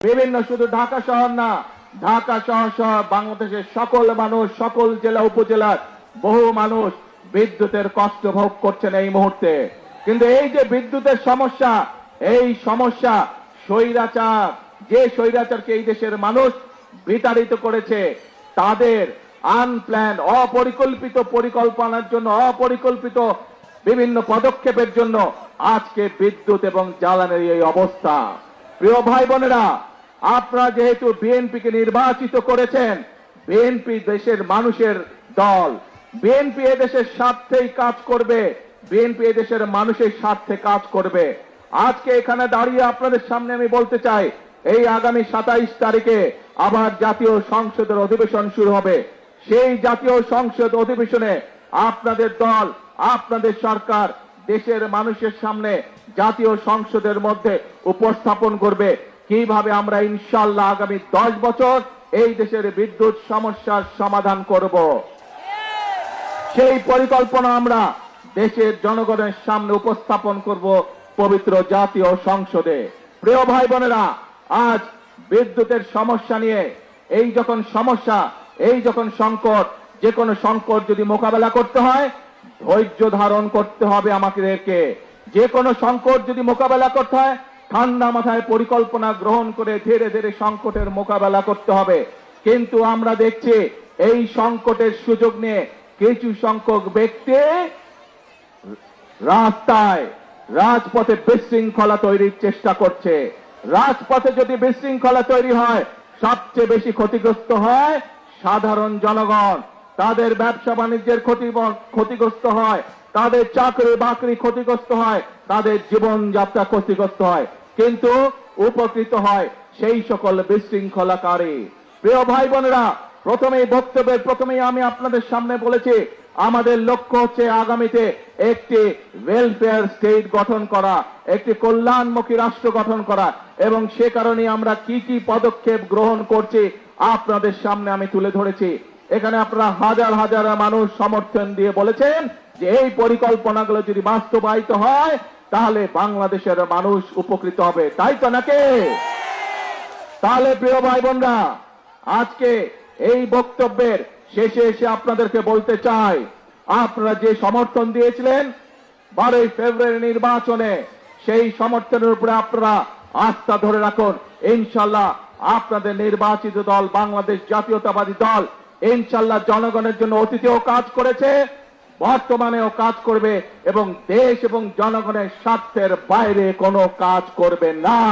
বিভিন্ন শুধু ঢাকা শহর না, ঢাকা শহর সহ বাংলাদেশের সকল মানুষ, সকল জেলা উপজেলার বহু মানুষ বিদ্যুতের কষ্ট ভোগ করছেন এই মুহূর্তে। কিন্তু এই যে বিদ্যুতের সমস্যা, এই সমস্যা স্বৈরাচার, যে স্বৈরাচারকে এই দেশের মানুষ বিতাড়িত করেছে, তাদের আনপ্ল্যান অপরিকল্পিত পরিকল্পনার জন্য, অপরিকল্পিত বিভিন্ন পদক্ষেপের জন্য আজকে বিদ্যুৎ এবং জ্বালানির এই অবস্থা। প্রিয় ভাই বোনেরা, আপনারা যেহেতু বিএনপিকে নির্বাচিত করেছেন, বিএনপি দেশের মানুষের দল, বিএনপি এদেশের স্বার্থেই কাজ করবে, বিএনপি এদেশের মানুষের স্বার্থে কাজ করবে। আজকে এখানে দাঁড়িয়ে আপনাদের সামনে আমি বলতে চাই, এই আগামী 27 তারিখে আবার জাতীয় সংসদের অধিবেশন শুরু হবে। সেই জাতীয় সংসদ অধিবেশনে আপনাদের দল, আপনাদের সরকার দেশের মানুষের সামনে জাতীয় সংসদের মধ্যে উপস্থাপন করবে কিভাবে আমরা ইনশাআল্লাহ আগামী 10 বছর এই দেশের বিদ্যুৎ সমস্যার সমাধান করব। সেই পরিকল্পনা আমরা দেশের জনগণের সামনে উপস্থাপন করব পবিত্র জাতীয় সংসদে। প্রিয় ভাই বোনেরা, আজ বিদ্যুতের সমস্যা নিয়ে এই যখন সমস্যা, এই যখন সংকট, যে কোনো সংকট যদি মোকাবেলা করতে হয় ধৈর্য ধারণ করতে হবে আমাদেরকে। যে কোনো সংকট যদি মোকাবেলা করতে হয় ঠান্ডা মাথায় পরিকল্পনা গ্রহণ করে ধীরে ধীরে সংকটের মোকাবেলা করতে হবে। কিন্তু আমরা দেখছি এই সংকটের সুযোগ নিয়ে কিছু সংখ্যক ব্যক্তি রাস্তায়, রাজপথে বিশৃঙ্খলা তৈরির চেষ্টা করছে। রাজপথে যদি বিশৃঙ্খলা তৈরি হয় সবচেয়ে বেশি ক্ষতিগ্রস্ত হয় সাধারণ জনগণ। তাদের ব্যবসা বাণিজ্যের ক্ষতিগ্রস্ত হয়, তাদের চাকরি বাকরি ক্ষতিগ্রস্ত হয়, তাদের জীবনযাত্রা ক্ষতিগ্রস্ত হয়, কিন্তু উপকৃত হয় সেই সকল বিশৃঙ্খলাকারী। প্রিয় ভাই বোনেরা, প্রথমেই বক্তব্যের প্রথমেই আমি আপনাদের সামনে বলেছি আমাদের লক্ষ্য হচ্ছে আগামীতে একটি ওয়েলফেয়ার স্টেট গঠন করা, একটি কল্যাণমুখী রাষ্ট্র গঠন করা, এবং সে কারণে আমরা কি কি পদক্ষেপ গ্রহণ করছি আপনাদের সামনে আমি তুলে ধরেছি। এখানে আপনারা হাজার হাজার মানুষ সমর্থন দিয়ে বলেছেন যে এই পরিকল্পনাগুলো যদি বাস্তবায়িত হয় তাহলে বাংলাদেশের মানুষ উপকৃত হবে, তাই তো নাকি? তাহলে প্রিয় ভাই বোনরা, আজকে এই বক্তব্যের শেষে এসে আপনাদেরকে বলতে চাই, আপনারা যে সমর্থন দিয়েছিলেন 12 ফেব্রুয়ারি নির্বাচনে, সেই সমর্থনের উপরে আপনারা আস্থা ধরে রাখুন। ইনশাআল্লাহ আপনাদের নির্বাচিত দল বাংলাদেশ জাতীয়তাবাদী দল ইনশাআল্লাহ জনগণের জন্য অতীতেও কাজ করেছে, বর্তমানেও কাজ করবে এবং দেশ এবং জনগণের স্বার্থের বাইরে কোনো কাজ করবে না।